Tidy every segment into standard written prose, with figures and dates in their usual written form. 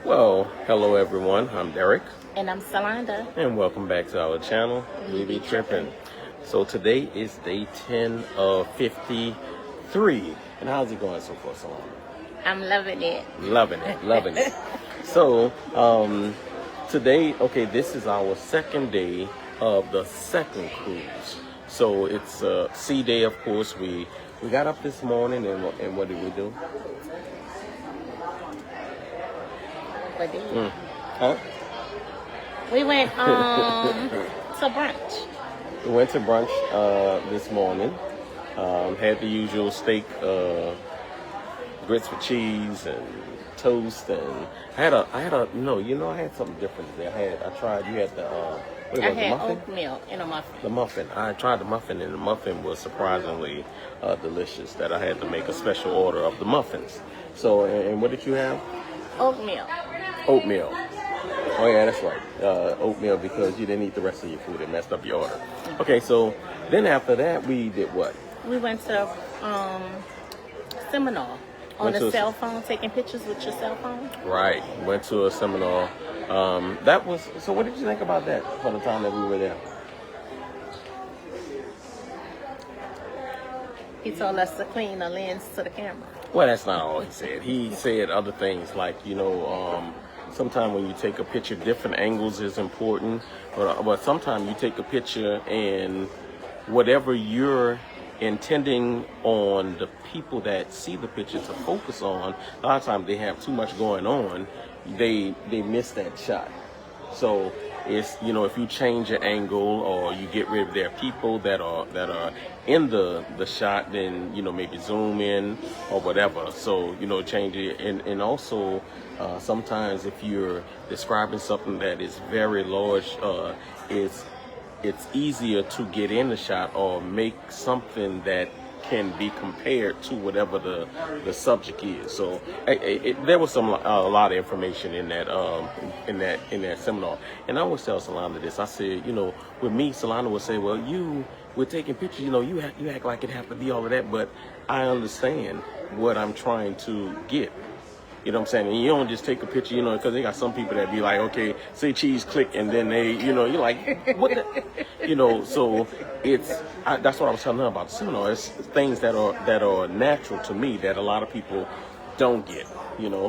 Well, hello everyone. I'm Derek, And I'm Salonda. and welcome back to our channel. We be tripping. So today is day 10 of 53. And how's it going so far, Salonda? I'm loving it. Loving it, loving it. So today, okay, this is our second day of the second cruise. So it's a sea day, of course. We got up this morning, and what did we do? What did we? Huh? We went to brunch. We went to brunch this morning. Had the usual steak, grits with cheese, and toast, and I had something different today. I tried. You had the what I was it, had muffin? oatmeal in a muffin. The muffin. I tried the muffin, and the muffin was surprisingly delicious. That I had to make a special order of the muffins. So, and what did you have? Oatmeal. Oatmeal. Oh yeah, that's right. Oatmeal, because you didn't eat the rest of your food. It messed up your order. Okay, so then after that we did what? We went to seminar on a cell phone, taking pictures with your cell phone. Right. Went to a seminar. So what did you think about that for the time that we were there? He told us to clean the lens to the camera. Well, that's not all he said. He said other things like, sometimes when you take a picture, different angles is important. But sometimes you take a picture and whatever you're intending on the people that see the picture to focus on, a lot of times they have too much going on. They miss that shot. So it's, if you change your angle or you get rid of their people that are in the shot, then maybe zoom in or whatever. So change it, and also sometimes if you're describing something that is very large, it's easier to get in the shot or make something that can be compared to whatever the subject is. So there was a lot of information in that seminar. And I always tell Solana this. I said, with me, Solana would say, well, we're taking pictures. You act like it have to be all of that, but I understand what I'm trying to get. You know what I'm saying? And you don't just take a picture, because they got some people that be like, okay, say cheese, click, and then they, you're like, what the, so that's what I was telling her about the seminar. It's things that are natural to me that a lot of people don't get,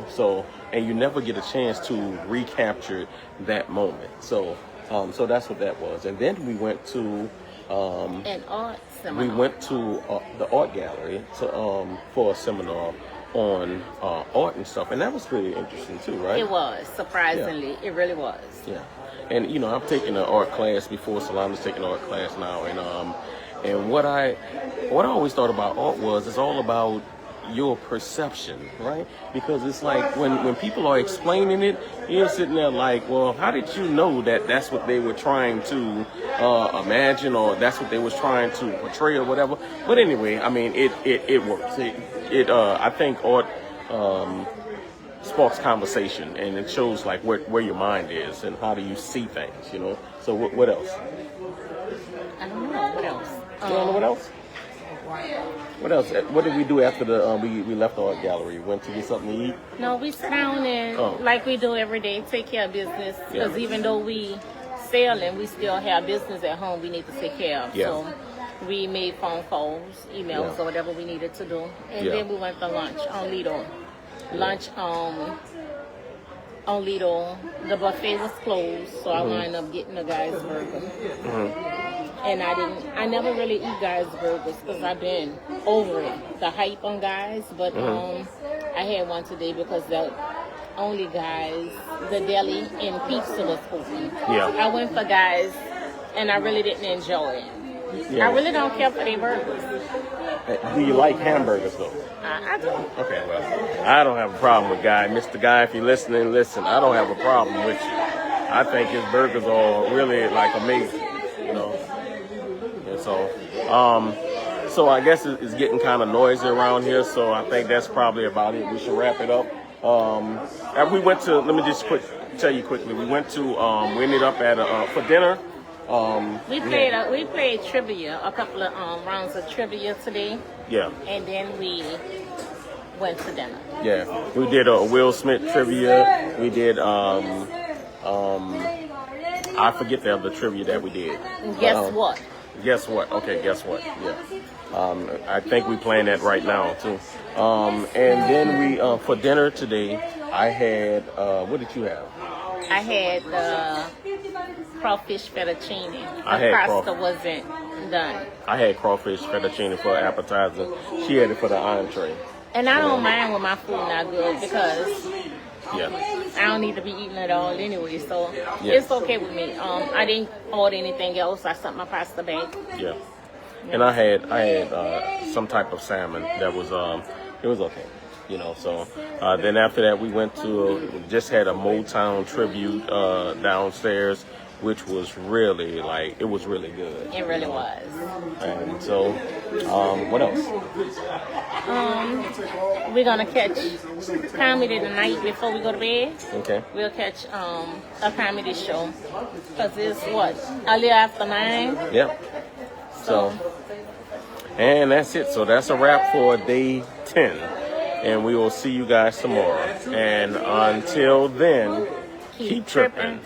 so, and you never get a chance to recapture that moment. So that's what that was. And then we went to, An art seminar. we went to the art gallery for a seminar on art and stuff, and that was pretty interesting too, right? It was, surprisingly. Yeah. It really was. Yeah. And I've taken an art class before. Salama's taking an art class now, and what I always thought about art was it's all about your perception, right? Because it's like when people are explaining it, you're sitting there like, well, how did you know that that's what they were trying to imagine, or that's what they was trying to portray, or whatever? But anyway, I mean, it works. I think art sparks conversation, and it shows like where your mind is and how do you see things, So what else? I don't know. What else? You don't know what else? What else? What did we do after we left the art gallery? Went to get something to eat? No, we sit down and, like we do every day, take care of business. Because even though we sailing, we still have business at home we need to take care of. Yeah. So we made phone calls, emails, or whatever we needed to do. And then we went for lunch on Lido. Lunch on Lido. The buffet was closed, so I wound up getting a guy's burger. And I never really eat guys burgers because I've been over it, the hype on guys. But I had one today because the only guys, the deli and pizza was open. Yeah. I went for guys, and I really didn't enjoy it. Yeah. I really don't care for their burgers. Do you like hamburgers though? I do. Okay, well, I don't have a problem with Guy. Mr. Guy, if you're listening, listen. I don't have a problem with you. I think his burgers are really like amazing, And so I guess it's getting kind of noisy around here. So I think that's probably about it. We should wrap it up. We went to. Let me just tell you quickly. We went to. We ended up at for dinner. We played trivia, a couple of rounds of trivia today. Yeah. And then we went to dinner. Yeah, we did a Will Smith trivia. We did I forget the other trivia that we did. Guess what? Guess what? Okay, guess what? Yeah. I think we playing that right now too. And then we for dinner today, I had what did you have? I had the crawfish fettuccine. The I had pasta wasn't done. I had crawfish fettuccine for appetizer. She had it for the entree. And I don't mind when my food not good because Yeah. I don't need to be eating it all anyway, so Yeah. it's okay with me. I didn't order anything else. I sent my pasta back. Yeah. And I had some type of salmon that was it was okay, you know. So then after that we went to just had a Motown tribute downstairs, which was really it was really good. It really was. And so what else? We're gonna catch comedy tonight before we go to bed. Okay. We'll catch a comedy show because it's what a little after 9. Yep. So and that's it. So that's a wrap for day 10. And we will see you guys tomorrow. And until then, keep tripping.